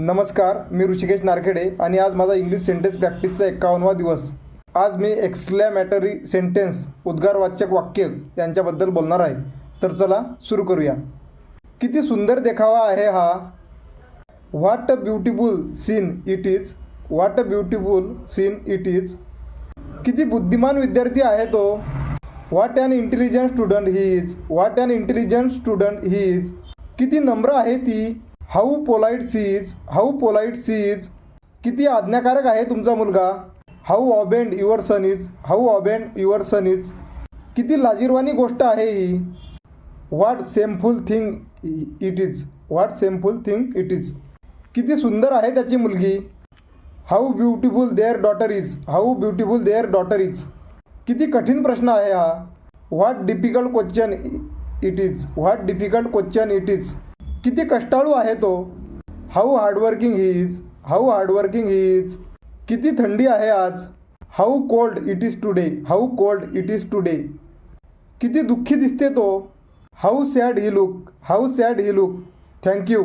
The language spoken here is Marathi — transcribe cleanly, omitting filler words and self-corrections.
नमस्कार, मी ऋषिकेश नारखेडे आणि आज माझा इंग्लिश सेंटेन्स प्रॅक्टिसचा 51वा दिवस. आज मी एक्सक्लॅमेटरी सेंटेन्स उद्गारवाचक वाक्य यांच्याबद्दल बोलणार आहे. तर चला सुरू करूया. किती सुंदर देखावा आहे हा. What a beautiful scene it is. What a beautiful scene it is. किती बुद्धिमान विद्यार्थी आहे तो. What an intelligent student he is. What an intelligent student he is. किती नम्र आहे ती. How polite she is. How polite she is. किती आज्ञाकारक आहे तुमचा मुलगा. How obedient your son is. How obedient your son is. किती लाजिरवाणी गोष्ट आहे ही. What shameful thing it is. What shameful thing it is. किती सुंदर आहे त्याची मुलगी. How beautiful their daughter is. How beautiful their daughter is. किती कठीण प्रश्न आहे हा. What difficult question it is. What difficult question it is. किती कष्टाळू आहे तो. How hardworking he is. How hardworking he is. किती थंडी आहे आज. How cold it is today. How cold it is today. किती दुःखी दिसते तो. How sad he look. How sad he look. Thank you.